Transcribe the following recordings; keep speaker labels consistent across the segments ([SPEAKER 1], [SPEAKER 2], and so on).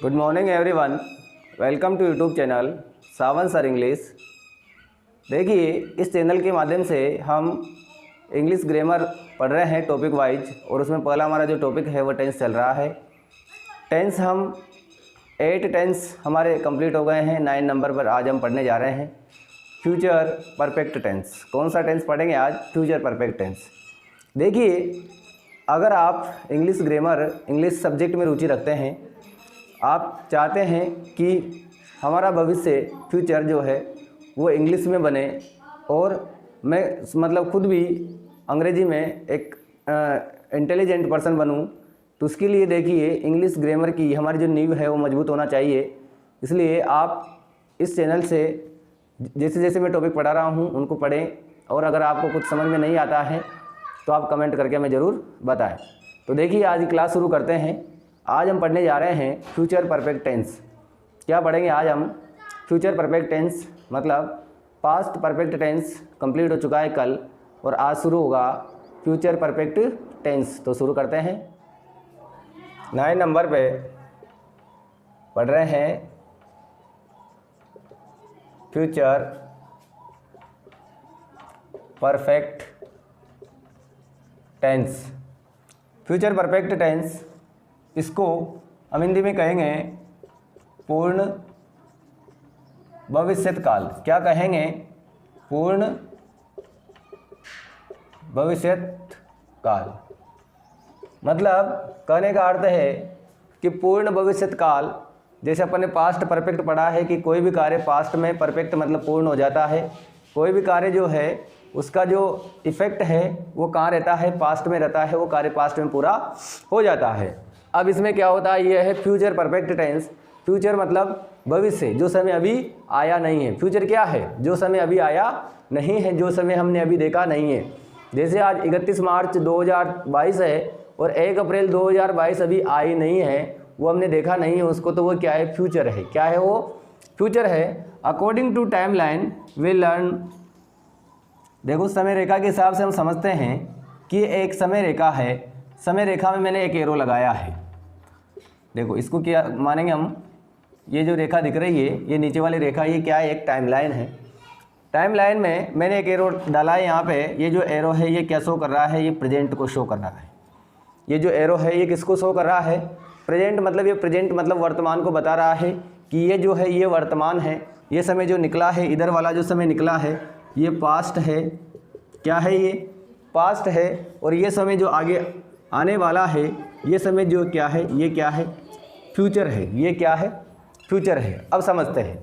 [SPEAKER 1] Good morning everyone, welcome to YouTube channel Sawan sir English. देखिए, इस channel के माध्यम से हम इंग्लिश ग्रामर पढ़ रहे हैं टॉपिक वाइज, और उसमें पहला हमारा जो टॉपिक है वो टेंस चल रहा है। टेंस हम 8 टेंस हमारे कंप्लीट हो गए हैं। 9 नंबर पर आज हम पढ़ने जा रहे हैं फ्यूचर परफेक्ट टेंस। कौन सा टेंस पढ़ेंगे आज? Future perfect tense. देखिए, अगर आप इंग्लिश ग्रामर इंग्लिश सब्जेक्ट में रुचि रखते हैं, आप चाहते हैं कि हमारा भविष्य फ्यूचर जो है वो इंग्लिश में बने, और मैं मतलब खुद भी अंग्रेजी में एक इंटेलिजेंट पर्सन बनूं, तो उसके लिए देखिए इंग्लिश ग्रामर की हमारी जो नींव है वो मजबूत होना चाहिए। इसलिए आप इस चैनल से जैसे जैसे मैं टॉपिक पढ़ा रहा हूँ उनको पढ़ें, और अगर आपको कुछ समझ में नहीं आता है तो आप कमेंट करके हमें ज़रूर बताएं। तो देखिए, आज की क्लास शुरू करते हैं। आज हम पढ़ने जा रहे हैं फ्यूचर परफेक्ट टेंस। क्या पढ़ेंगे आज हम? फ्यूचर परफेक्ट टेंस मतलब पास्ट परफेक्ट टेंस कंप्लीट हो चुका है कल, और आज शुरू होगा फ्यूचर परफेक्ट टेंस। तो शुरू करते हैं। 9 नंबर पे पढ़ रहे हैं future perfect tense. Future perfect tense, इसको हम हिंदी में कहेंगे पूर्ण भविष्यत काल। क्या कहेंगे? पूर्ण भविष्यत काल। मतलब कहने का अर्थ है कि पूर्ण भविष्यत काल, जैसे अपन ने पास्ट परफेक्ट पढ़ा है कि कोई भी कार्य पास्ट में परफेक्ट मतलब पूर्ण हो जाता है। कोई भी कार्य जो है उसका जो इफ़ेक्ट है वो कहाँ रहता है? पास्ट में रहता है। वो कार्य पास्ट में पूरा हो जाता है। अब इसमें क्या होता है? ये है फ्यूचर परफेक्ट टेंस। फ्यूचर मतलब भविष्य, जो समय अभी आया नहीं है। फ्यूचर क्या है? जो समय अभी आया नहीं है, जो समय हमने अभी देखा नहीं है। जैसे आज 31 मार्च 2022 है और 1 अप्रैल 2022 अभी आई नहीं है, वो हमने देखा नहीं है उसको, तो वो क्या है? फ्यूचर है। क्या है वो? फ्यूचर है। According to time line we learn. देखो, समय रेखा के हिसाब से हम समझते हैं कि एक समय रेखा है। समय रेखा में मैंने एक एरो लगाया है। देखो, इसको क्या मानेंगे हम? ये जो रेखा दिख रही है, ये नीचे वाली रेखा, ये क्या है? एक टाइमलाइन है। टाइमलाइन में मैंने एक एरो डाला है यहाँ पे। ये जो एरो है ये क्या शो कर रहा है? ये प्रेजेंट को शो कर रहा है। ये जो एरो है ये किसको शो कर रहा है? प्रेजेंट। मतलब ये प्रेजेंट मतलब वर्तमान को बता रहा है कि ये जो है ये वर्तमान है। ये समय जो निकला है, इधर वाला जो समय निकला है ये पास्ट है। क्या है? ये पास्ट है। और ये समय जो आगे आने वाला है, ये समय जो क्या है? ये क्या है? फ्यूचर है। ये क्या है? फ्यूचर है। अब समझते हैं।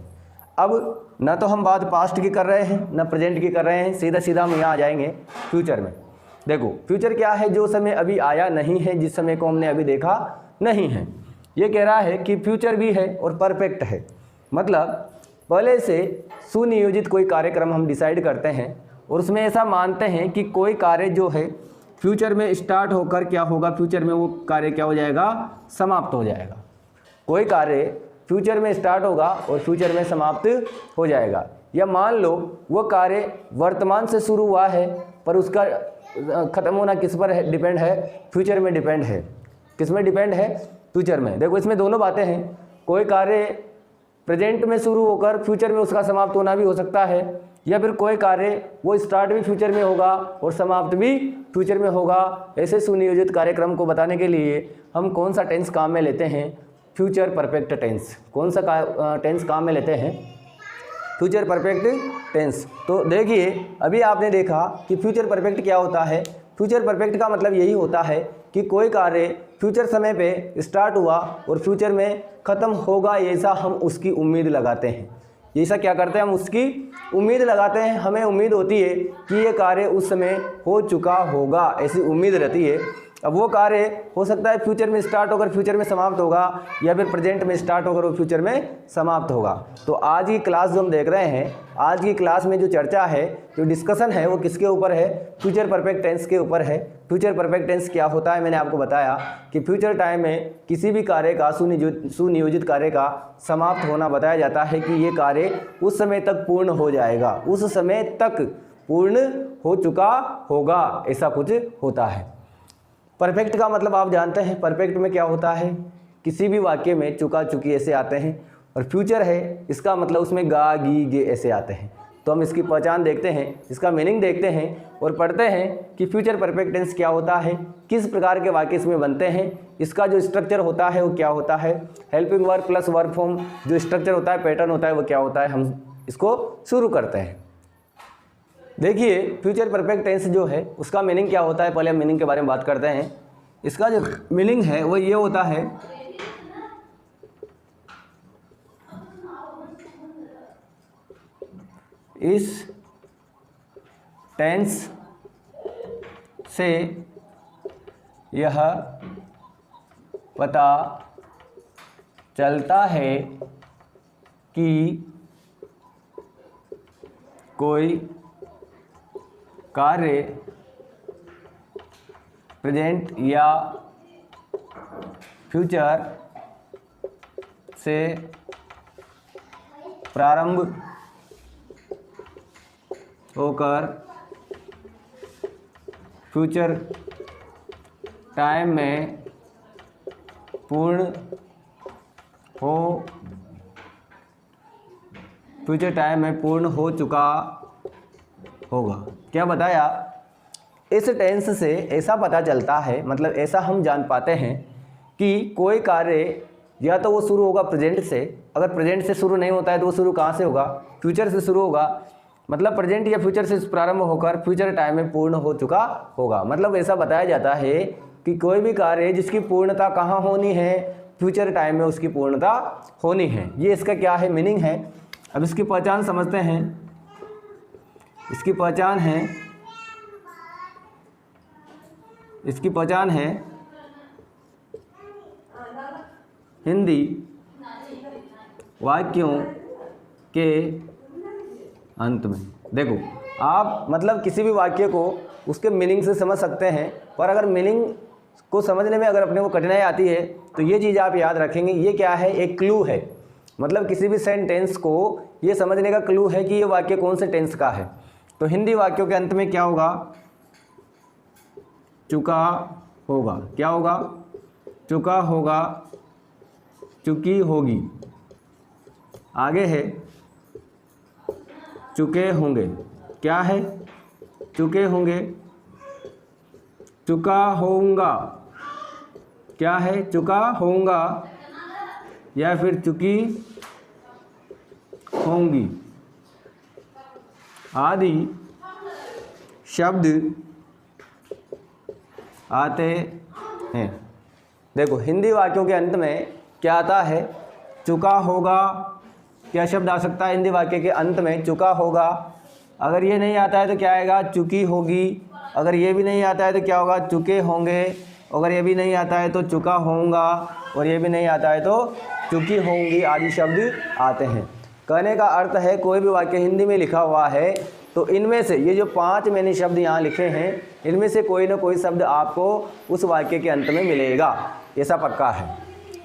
[SPEAKER 1] अब ना तो हम बात पास्ट की कर रहे हैं ना प्रेजेंट की कर रहे हैं, सीधा सीधा हम यहाँ आ जाएंगे फ्यूचर में। देखो, फ्यूचर क्या है? जो समय अभी आया नहीं है, जिस समय को हमने अभी देखा नहीं है। ये कह रहा है कि फ्यूचर भी है और परफेक्ट है। मतलब पहले से सुनियोजित कोई कार्यक्रम हम डिसाइड करते हैं और उसमें ऐसा मानते हैं कि कोई कार्य जो है फ्यूचर में स्टार्ट होकर क्या होगा? फ्यूचर में वो कार्य क्या हो जाएगा? समाप्त हो जाएगा। कोई कार्य फ्यूचर में स्टार्ट होगा और फ्यूचर में समाप्त हो जाएगा। या मान लो वो कार्य वर्तमान से शुरू हुआ है पर उसका ख़त्म होना किस पर है? डिपेंड है? फ्यूचर में डिपेंड है। किस में डिपेंड है? फ्यूचर में। देखो, इसमें दोनों बातें हैं। कोई कार्य प्रेजेंट में शुरू होकर फ्यूचर में उसका समाप्त होना भी हो सकता है, या फिर कोई कार्य वो स्टार्ट भी फ्यूचर में होगा और समाप्त भी फ्यूचर में होगा। ऐसे सुनियोजित कार्यक्रम को बताने के लिए हम कौन सा टेंस काम में लेते हैं? Future perfect tense. कौन सा टेंस काम में लेते हैं? Future perfect tense. तो देखिए, अभी आपने देखा कि फ्यूचर परफेक्ट क्या होता है। फ्यूचर परफेक्ट का मतलब यही होता है कि कोई कार्य फ्यूचर समय पे स्टार्ट हुआ और फ्यूचर में ख़त्म होगा, ऐसा हम उसकी उम्मीद लगाते हैं। ऐसा क्या करते हैं? हम उसकी उम्मीद लगाते हैं। हमें उम्मीद होती है कि ये कार्य उस समय हो चुका होगा, ऐसी उम्मीद रहती है। अब वो कार्य हो सकता है फ्यूचर में स्टार्ट होकर फ्यूचर में समाप्त होगा, या फिर प्रेजेंट में स्टार्ट होकर वो फ्यूचर में समाप्त होगा। तो आज की क्लास जो हम देख रहे हैं, आज की क्लास में जो चर्चा है, जो डिस्कशन है, वो किसके ऊपर है? फ्यूचर परफेक्ट टेंस के ऊपर है। फ्यूचर परफेक्ट टेंस क्या होता है? मैंने आपको बताया कि फ्यूचर टाइम में किसी भी कार्य का सुनियोजित कार्य का समाप्त होना बताया जाता है कि ये कार्य उस समय तक पूर्ण हो जाएगा, उस समय तक पूर्ण हो चुका होगा, ऐसा कुछ होता है। परफेक्ट का मतलब आप जानते हैं, परफेक्ट में क्या होता है? किसी भी वाक्य में चुका चुकी ऐसे आते हैं, और फ्यूचर है इसका मतलब उसमें गा गी गे ऐसे आते हैं। तो हम इसकी पहचान देखते हैं, इसका मीनिंग देखते हैं और पढ़ते हैं कि फ्यूचर परफेक्ट टेंस क्या होता है, किस प्रकार के वाक्य इसमें बनते हैं, इसका जो स्ट्रक्चर होता है वो क्या होता है, helping verb plus verb form जो स्ट्रक्चर होता है, पैटर्न होता है, वो क्या होता है। हम इसको शुरू करते हैं। देखिए फ्यूचर परफेक्ट टेंस जो है उसका मीनिंग क्या होता है, पहले हम मीनिंग के बारे में बात करते हैं। इसका जो मीनिंग है वो ये होता है इस टेंस से यह पता चलता है कि कोई कार्य प्रेजेंट या फ्यूचर से प्रारंभ होकर फ्यूचर टाइम में पूर्ण हो चुका होगा। क्या बताया, इस टेंस से ऐसा पता चलता है, मतलब ऐसा हम जान पाते हैं कि कोई कार्य या तो वो शुरू होगा प्रेजेंट से, अगर प्रेजेंट से शुरू नहीं होता है तो वो शुरू कहाँ से होगा, फ्यूचर से शुरू होगा, मतलब प्रेजेंट या फ्यूचर से प्रारंभ होकर फ्यूचर टाइम में पूर्ण हो चुका होगा। मतलब ऐसा बताया जाता है कि कोई भी कार्य जिसकी पूर्णता कहाँ होनी है, फ्यूचर टाइम में उसकी पूर्णता होनी है। ये इसका क्या है, मीनिंग है। अब इसकी पहचान समझते हैं। इसकी पहचान है हिंदी वाक्यों के अंत में। देखो आप मतलब किसी भी वाक्य को उसके मीनिंग से समझ सकते हैं, पर अगर मीनिंग को समझने में अगर अपने को कठिनाई आती है तो ये चीज़ आप याद रखेंगे, ये क्या है, एक क्लू है। मतलब किसी भी सेंटेंस को ये समझने का क्लू है कि ये वाक्य कौन से टेंस का है। तो हिंदी वाक्यों के अंत में क्या होगा, चुका होगा। क्या होगा, चुका होगा, चुकी होगी। आगे है चुके होंगे। क्या है, चुके होंगे, चुका होऊंगा। क्या है, चुका होऊंगा या फिर चुकी होंगी आदि शब्द आते हैं। देखो हिंदी वाक्यों के अंत में क्या आता है, चुका होगा। क्या शब्द आ सकता है हिंदी वाक्य के अंत में, चुका होगा। अगर ये नहीं आता है तो क्या आएगा, चुकी होगी। अगर ये भी नहीं आता है तो क्या होगा, चुके होंगे। अगर ये भी नहीं आता है तो चुका होऊंगा, और ये भी नहीं आता है तो चुकी होंगी आदि शब्द आते हैं। कहने का अर्थ है कोई भी वाक्य हिंदी में लिखा हुआ है तो इनमें से ये जो 5 मैंने शब्द यहाँ लिखे हैं, इनमें से कोई ना कोई शब्द आपको उस वाक्य के अंत में मिलेगा, ऐसा पक्का है।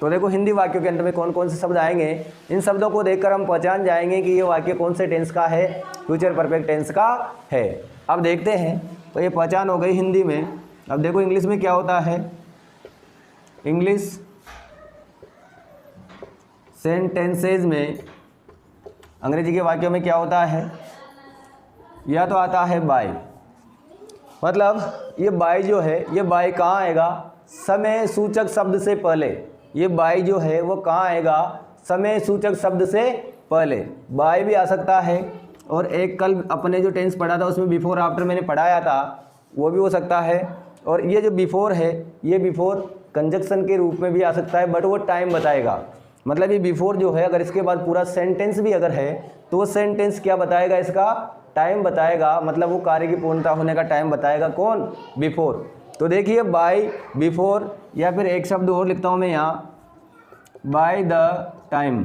[SPEAKER 1] तो देखो हिंदी वाक्यों के अंत में कौन कौन से शब्द आएंगे, इन शब्दों को देखकर हम पहचान जाएंगे कि ये वाक्य कौन से टेंस का है, फ्यूचर परफेक्ट टेंस का है। अब देखते हैं, तो ये पहचान हो गई हिंदी में। अब देखो इंग्लिश में क्या होता है, इंग्लिश सेंटेंसेज में, अंग्रेजी के वाक्यों में क्या होता है, या तो आता है बाय। मतलब ये बाय जो है, ये बाय कहाँ आएगा, समय सूचक शब्द से पहले। ये बाय जो है वो कहाँ आएगा, समय सूचक शब्द से पहले। बाय भी आ सकता है, और एक कल अपने जो टेंस पढ़ा था उसमें बिफोर आफ्टर मैंने पढ़ाया था, वो भी हो सकता है। और ये जो बिफोर है, ये बिफोर कंजक्शन के रूप में भी आ सकता है, बट वो टाइम बताएगा। मतलब ये बिफोर जो है, अगर इसके बाद पूरा सेंटेंस भी अगर है तो वो सेंटेंस क्या बताएगा, इसका टाइम बताएगा। मतलब वो कार्य की पूर्णता होने का टाइम बताएगा, कौन, बिफोर। तो देखिए बाय, बिफोर, या फिर एक शब्द और लिखता हूँ मैं यहाँ, bye the time.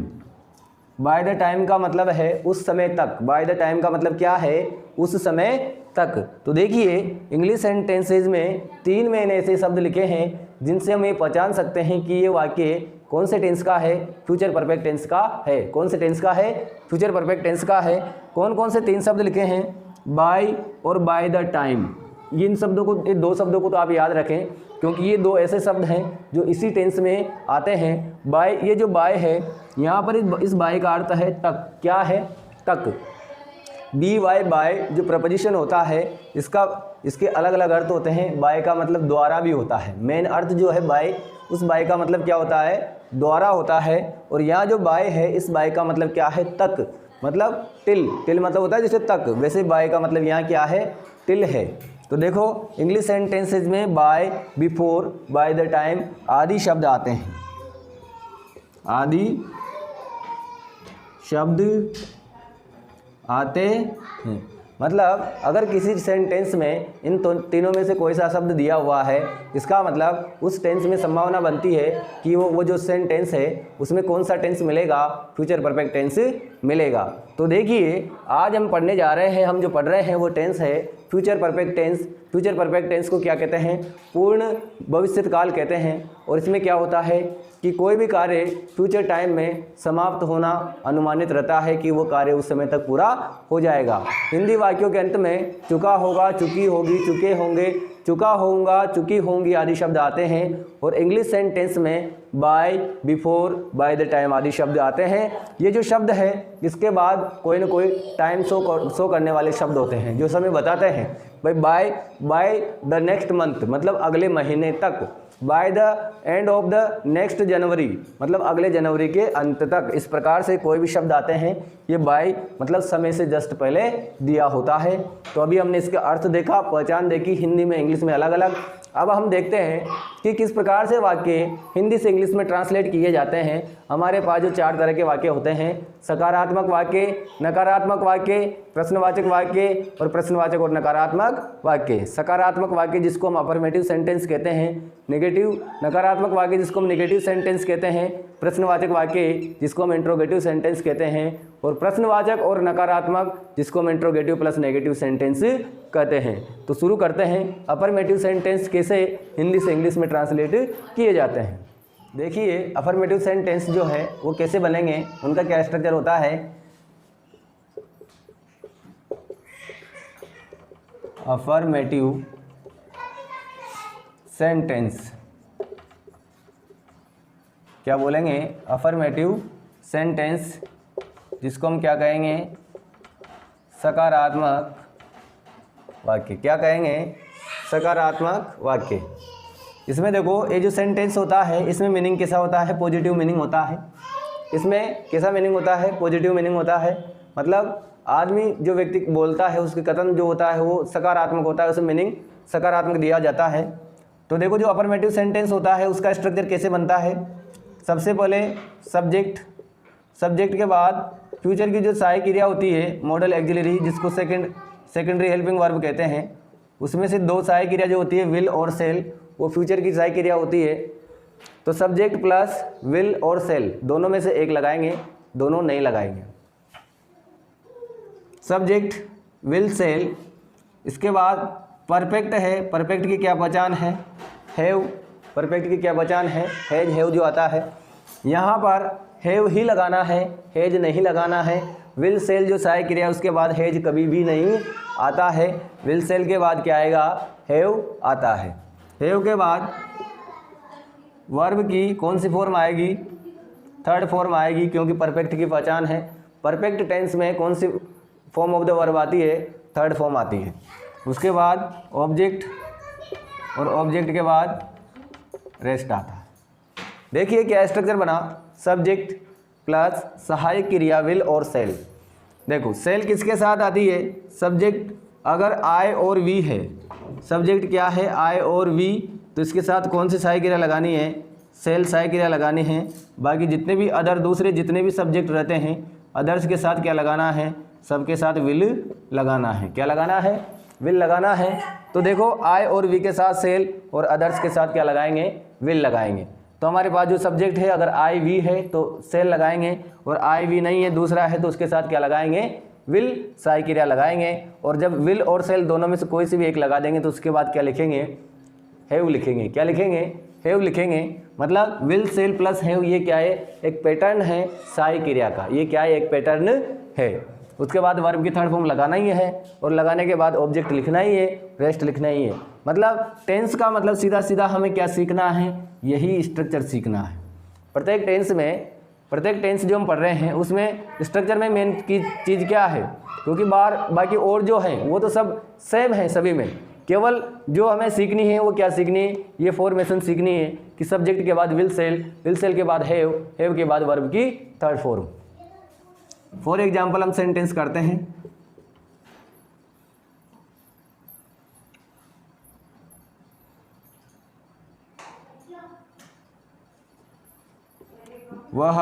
[SPEAKER 1] Bye the time का मतलब है उस समय तक। बाय द टाइम का मतलब क्या है, उस समय तक। तो देखिए इंग्लिश सेंटेंसेज में 3 मैंने ऐसे शब्द लिखे हैं जिनसे हम ये पहचान सकते हैं कि ये वाक्य कौन से टेंस का है, फ्यूचर परफेक्ट टेंस का है। कौन से टेंस का है, फ्यूचर परफेक्ट टेंस का है। कौन कौन से 3 शब्द लिखे हैं, बाय और बाय द टाइम। इन शब्दों को, ये दो शब्दों को तो आप याद रखें, क्योंकि ये दो ऐसे शब्द हैं जो इसी टेंस में आते हैं। बाय, ये जो बाय है यहाँ पर इस बाय का अर्थ है तक। क्या है? तक। बी वाई बाय जो प्रपोजिशन होता है इसके अलग अलग अर्थ होते हैं। बाय का मतलब द्वारा भी होता है। मेन अर्थ जो है बाय, उस बाय का मतलब क्या होता है? द्वारा होता है। और यहाँ जो बाय है इस बाय का मतलब क्या है? तक, मतलब टिल। टिल मतलब होता है जैसे तक, वैसे बाय का मतलब यहाँ क्या है? टिल है। तो देखो इंग्लिश सेंटेंसेज में by, before, by the time आदि शब्द आते हैं। आदि शब्द आते हैं। मतलब अगर किसी सेंटेंस में इन तीनों में से कोई सा शब्द दिया हुआ है, इसका मतलब उस टेंस में संभावना बनती है कि वो जो सेंटेंस है उसमें कौन सा टेंस मिलेगा? फ्यूचर परफेक्ट टेंस मिलेगा। तो देखिए आज हम पढ़ने जा रहे हैं, हम जो पढ़ रहे हैं वो टेंस है future perfect tense. Future perfect टेंस को क्या कहते हैं? पूर्ण भविष्यत काल कहते हैं। और इसमें क्या होता है कि कोई भी कार्य फ्यूचर टाइम में समाप्त होना अनुमानित रहता है कि वो कार्य उस समय तक पूरा हो जाएगा। हिंदी वाक्यों के अंत में चुका होगा, चुकी होगी, चुके होंगे, चुका होऊंगा, चुकी होंगी आदि शब्द आते हैं। और इंग्लिश सेंटेंस में by, before, by the time आदि शब्द आते हैं। ये जो शब्द है इसके बाद कोई ना कोई टाइम शो करने वाले शब्द होते हैं जो समय बताते हैं। भाई बाय द नेक्स्ट मंथ मतलब अगले महीने तक। By the end of the next January मतलब अगले जनवरी के अंत तक। इस प्रकार से कोई भी शब्द आते हैं ये बाय मतलब समय से जस्ट पहले दिया होता है। तो अभी हमने इसका अर्थ देखा, पहचान देखी, हिंदी में इंग्लिश में अलग अलग। अब हम देखते हैं कि किस प्रकार से वाक्य हिंदी से इंग्लिश में ट्रांसलेट किए जाते हैं। हमारे पास जो 4 तरह के वाक्य होते हैं: सकारात्मक वाक्य, नकारात्मक वाक्य, प्रश्नवाचक वाक्य और प्रश्नवाचक और नकारात्मक वाक्य। सकारात्मक वाक्य जिसको हम अफर्मेटिव सेंटेंस कहते हैं, नकारात्मक वाक्य जिसको हम नेगेटिव सेंटेंस कहते हैं, प्रश्नवाचक वाक्य जिसको हम इंट्रोगेटिव सेंटेंस कहते हैं, और प्रश्नवाचक और नकारात्मक जिसको हम इंट्रोगेटिव प्लस नेगेटिव सेंटेंस कहते हैं। तो शुरू करते हैं अफर्मेटिव सेंटेंस कैसे हिंदी से इंग्लिश में ट्रांसलेट किए जाते हैं। देखिए अफर्मेटिव सेंटेंस जो है वो कैसे बनेंगे, उनका क्या स्ट्रक्चर होता है। अफर्मेटिव सेंटेंस क्या बोलेंगे? अफर्मेटिव सेंटेंस जिसको हम क्या कहेंगे? सकारात्मक वाक्य। क्या कहेंगे? सकारात्मक वाक्य। इसमें देखो ये जो सेंटेंस होता है इसमें मीनिंग कैसा होता है? पॉजिटिव मीनिंग होता है। इसमें कैसा मीनिंग होता है? पॉजिटिव मीनिंग होता है। मतलब आदमी जो व्यक्ति बोलता है उसके कथन जो होता है वो सकारात्मक होता है, उसे मीनिंग सकारात्मक दिया जाता है। तो देखो जो अफर्मेटिव सेंटेंस होता है उसका स्ट्रक्चर कैसे बनता है। सबसे पहले सब्जेक्ट के बाद फ्यूचर की जो सहायक क्रिया होती है मॉडल एक्सिलरी जिसको सेकेंडरी हेल्पिंग वर्ब कहते हैं, उसमें से 2 सहायक क्रिया जो होती है विल और सेल, वो फ्यूचर की सहायक क्रिया होती है। तो सब्जेक्ट प्लस विल और सेल दोनों में से एक लगाएंगे, दोनों नहीं लगाएंगे। Subject will shall. इसके बाद परफेक्ट है, परफेक्ट की क्या पहचान है? हैव। परफेक्ट की क्या पहचान है? हैज, हैव जो आता है यहाँ पर हैव ही लगाना है, हैज नहीं लगाना है। विल सेल जो सहायक क्रिया उसके बाद हैज कभी भी नहीं आता है। विल सेल के बाद क्या आएगा? हैव आता है। हैव के बाद वर्ब की कौन सी फॉर्म आएगी? थर्ड फॉर्म आएगी, क्योंकि परफेक्ट की पहचान है। परफेक्ट टेंस में कौन सी फॉर्म ऑफ द वर्ब आती है? थर्ड फॉर्म आती है। उसके बाद ऑब्जेक्ट, और ऑब्जेक्ट के बाद रेस्ट आता है। देखिए क्या स्ट्रक्चर बना। सब्जेक्ट प्लस सहायक क्रिया विल और सेल। देखो सेल किसके साथ आती है? सब्जेक्ट अगर आई और वी है, सब्जेक्ट क्या है? आई और वी, तो इसके साथ कौन सी सहायक क्रिया लगानी है? सेल सहायक क्रिया लगानी है। बाकी जितने भी दूसरे जितने भी सब्जेक्ट रहते हैं अदर्स के साथ क्या लगाना है? सबके साथ विल लगाना है। क्या लगाना है? विल लगाना है। तो देखो आई और वी के साथ सेल और अदर्स के साथ क्या लगाएंगे? विल लगाएंगे। तो हमारे पास जो सब्जेक्ट है अगर आई वी है तो सेल लगाएंगे, और आई वी नहीं है दूसरा है तो उसके साथ क्या लगाएंगे? विल सहायक क्रिया लगाएंगे। और जब विल और सेल दोनों में से कोई सी भी एक लगा देंगे तो उसके बाद क्या लिखेंगे? हैव लिखेंगे। क्या लिखेंगे? हैव लिखेंगे। मतलब विल सेल प्लस हैव ये क्या है? एक पैटर्न है सहायक क्रिया का। ये क्या है? एक पैटर्न है। उसके बाद वर्ब की थर्ड फॉर्म लगाना ही है और लगाने के बाद ऑब्जेक्ट लिखना ही है, रेस्ट लिखना ही है। मतलब टेंस का मतलब सीधा सीधा हमें क्या सीखना है, यही स्ट्रक्चर सीखना है। प्रत्येक टेंस जो हम पढ़ रहे हैं उसमें स्ट्रक्चर में मेन की चीज़ क्या है, क्योंकि बाकी और जो है वो तो सब सेम है सभी में, केवल जो हमें सीखनी है वो क्या सीखनी है, ये फॉर्मेशन सीखनी है कि सब्जेक्ट के बाद विल सेल के बाद हैव के बाद वर्ब की थर्ड फॉर्म। फॉर एग्जाम्पल हम सेंटेंस करते हैं। वह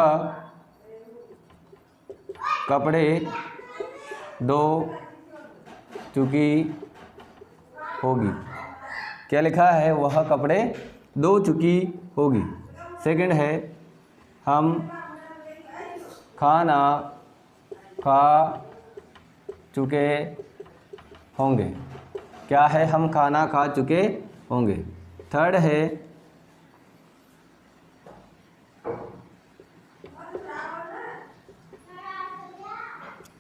[SPEAKER 1] कपड़े धो चुकी होगी। क्या लिखा है, वह कपड़े धो चुकी होगी। सेकंड है, हम खाना खा चुके होंगे। क्या है, हम खाना खा चुके होंगे। थर्ड है,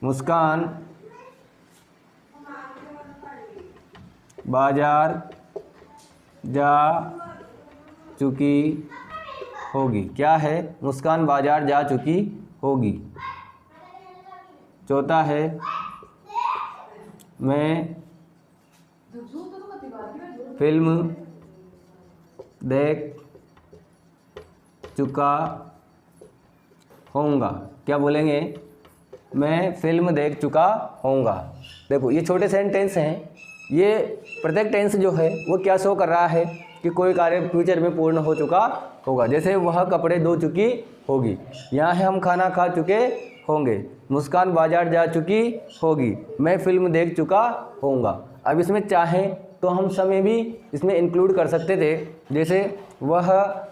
[SPEAKER 1] मुस्कान बाजार जा चुकी होगी। क्या है, मुस्कान बाजार जा चुकी होगी। चौथा है, मैं फिल्म देख चुका होऊंगा। क्या बोलेंगे, मैं फिल्म देख चुका होऊंगा। देखो ये छोटे सेंटेंस हैं, ये प्रत्येक टेंस जो है वो क्या शो कर रहा है कि कोई कार्य फ्यूचर में पूर्ण हो चुका होगा। जैसे वह कपड़े धो चुकी होगी, यहाँ है हम खाना खा चुके होंगे, मुस्कान बाजार जा चुकी होगी, मैं फिल्म देख चुका होऊंगा। अब इसमें चाहें तो हम समय भी इसमें इंक्लूड कर सकते थे, जैसे वह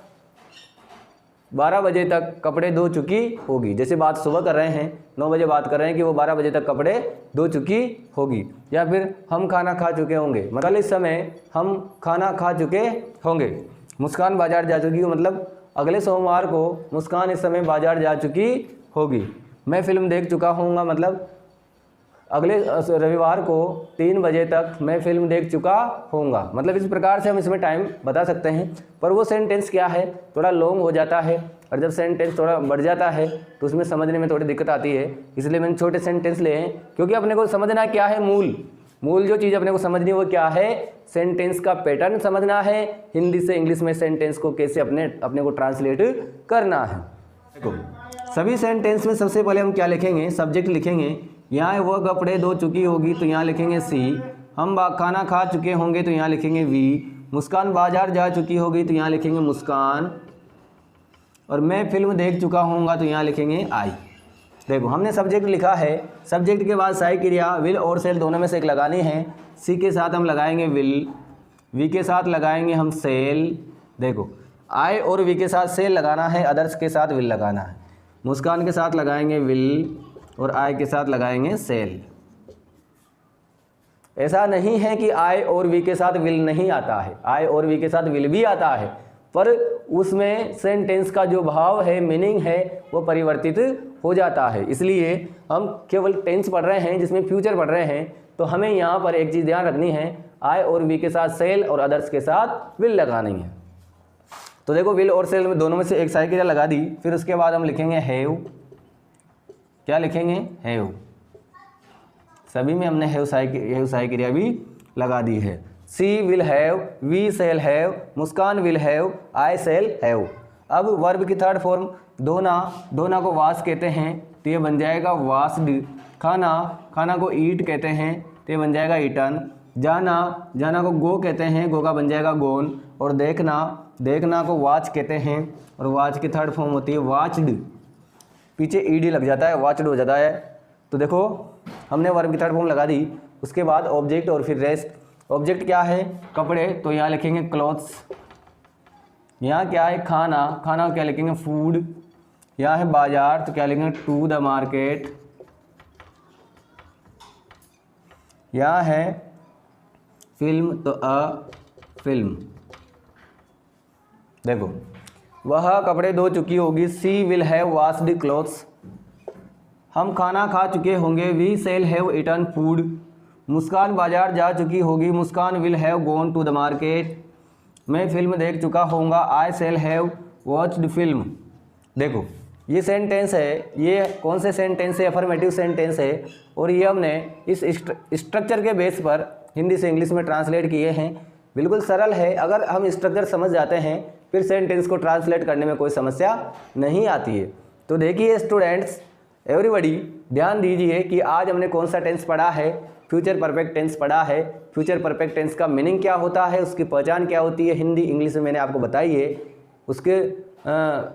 [SPEAKER 1] 12 बजे तक कपड़े धो चुकी होगी। जैसे बात सुबह कर रहे हैं, 9 बजे बात कर रहे हैं कि वो 12 बजे तक कपड़े धो चुकी होगी। या फिर हम खाना खा चुके होंगे, मतलब इस समय हम खाना खा चुके होंगे। मुस्कान बाजार जा चुकी हो, मतलब अगले सोमवार को मुस्कान इस समय बाजार जा चुकी होगी। मैं फिल्म देख चुका होऊंगा, मतलब अगले रविवार को 3 बजे तक मैं फिल्म देख चुका होऊंगा। मतलब इस प्रकार से हम इसमें टाइम बता सकते हैं। पर वो सेंटेंस क्या है, थोड़ा लॉन्ग हो जाता है, और जब सेंटेंस थोड़ा बढ़ जाता है तो उसमें समझने में थोड़ी दिक्कत आती है। इसलिए मैंने छोटे सेंटेंस लिए हैं, क्योंकि अपने को समझना क्या है, मूल जो चीज़ अपने को समझनी है वो क्या है, सेंटेंस का पैटर्न समझना है, हिंदी से इंग्लिश में सेंटेंस को कैसे अपने को ट्रांसलेट करना है। देखो सभी सेंटेंस में सबसे पहले हम क्या लिखेंगे, सब्जेक्ट लिखेंगे। यहाँ वह कपड़े धो चुकी होगी तो यहाँ लिखेंगे सी। हम खाना खा चुके होंगे तो यहाँ लिखेंगे वी। मुस्कान बाजार जा चुकी होगी तो यहाँ लिखेंगे मुस्कान। और मैं फिल्म देख चुका होऊंगा तो यहाँ लिखेंगे आई। देखो हमने सब्जेक्ट लिखा है, सब्जेक्ट के बाद सहायक क्रिया विल और सेल दोनों में से एक लगानी है। सी के साथ हम लगाएंगे विल, वी के साथ लगाएंगे हम सेल। देखो आई और वी के साथ सेल लगाना है, अदर्स के साथ विल लगाना है। मुस्कान के साथ लगाएंगे विल और आई के साथ लगाएंगे सेल। ऐसा नहीं है कि आई और वी के साथ विल नहीं आता है, आई और वी के साथ विल भी आता है, पर उसमें सेंटेंस का जो भाव है, मीनिंग है, वो परिवर्तित हो जाता है। इसलिए हम केवल टेंस पढ़ रहे हैं जिसमें फ्यूचर पढ़ रहे हैं, तो हमें यहाँ पर एक चीज़ ध्यान रखनी है, आई और वी के साथ सेल और अदर्स के साथ विल लगानी है। तो देखो विल और सेल में दोनों में से एक सहायक क्रिया लगा दी, फिर उसके बाद हम लिखेंगे हैव। क्या लिखेंगे, हैव। सभी में हमने हैव सहायक क्रिया भी लगा दी है। She will have, we shall have, Muskan will have, I shall have. अब वर्ब की थर्ड फॉर्म धोना को वाश कहते हैं तो ये बन जाएगा वाश्ड। खाना को ईट कहते हैं तो ये बन जाएगा ईटन। जाना को गो कहते हैं, गो का बन जाएगा गोन। और देखना को वॉच कहते हैं और वॉच की थर्ड फॉर्म होती है वॉच्ड। पीछे ईडी लग जाता है, वॉच्ड हो जाता है। तो देखो हमने वर्ब की थर्ड फॉर्म लगा दी, उसके बाद ऑब्जेक्ट और फिर रेस्ट। ऑब्जेक्ट क्या है, कपड़े, तो यहाँ लिखेंगे क्लॉथ्स। यहाँ क्या है, खाना क्या लिखेंगे, फूड। यहाँ है बाजार, तो क्या लिखेंगे, टू द मार्केट। यहाँ है फिल्म, तो अ फिल्म। देखो वह कपड़े धो चुकी होगी, she will have washed clothes. हम खाना खा चुके होंगे, we shall have eaten food. Muskan बाजार जा चुकी होगी, Muskan will have gone to the market. मैं फिल्म देख चुका होऊंगा, I shall have watched film. देखो ये सेंटेंस है, ये कौन से सेंटेंस है, अफर्मेटिव सेंटेंस है, और ये हमने इस स्ट्रक्चर के बेस पर हिंदी से इंग्लिश में ट्रांसलेट किए हैं। बिल्कुल सरल है, अगर हम स्ट्रक्चर समझ जाते हैं फिर सेंटेंस को ट्रांसलेट करने में कोई समस्या नहीं आती है। तो देखिए स्टूडेंट्स, एवरीबॉडी ध्यान दीजिए कि आज हमने कौन सा टेंस पढ़ा है, फ्यूचर परफेक्ट टेंस पढ़ा है। फ्यूचर परफेक्ट टेंस का मीनिंग क्या होता है, उसकी पहचान क्या होती है, हिंदी इंग्लिश में मैंने आपको बताई है।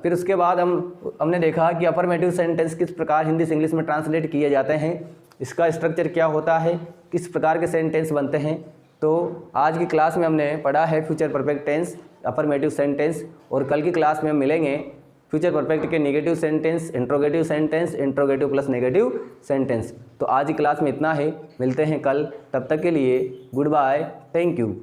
[SPEAKER 1] फिर उसके बाद हमने देखा कि अफर्मेटिव सेंटेंस किस प्रकार हिंदी से इंग्लिश में ट्रांसलेट किए जाते हैं, इसका स्ट्रक्चर क्या होता है, किस प्रकार के सेंटेंस बनते हैं। तो आज की क्लास में हमने पढ़ा है future perfect tense, affirmative sentence, और कल की क्लास में हम मिलेंगे फ्यूचर परफेक्ट के negative sentence, interrogative sentence, interrogative plus negative sentence. तो आज की क्लास में इतना है, मिलते हैं कल, तब तक के लिए गुड बाय, थैंक यू।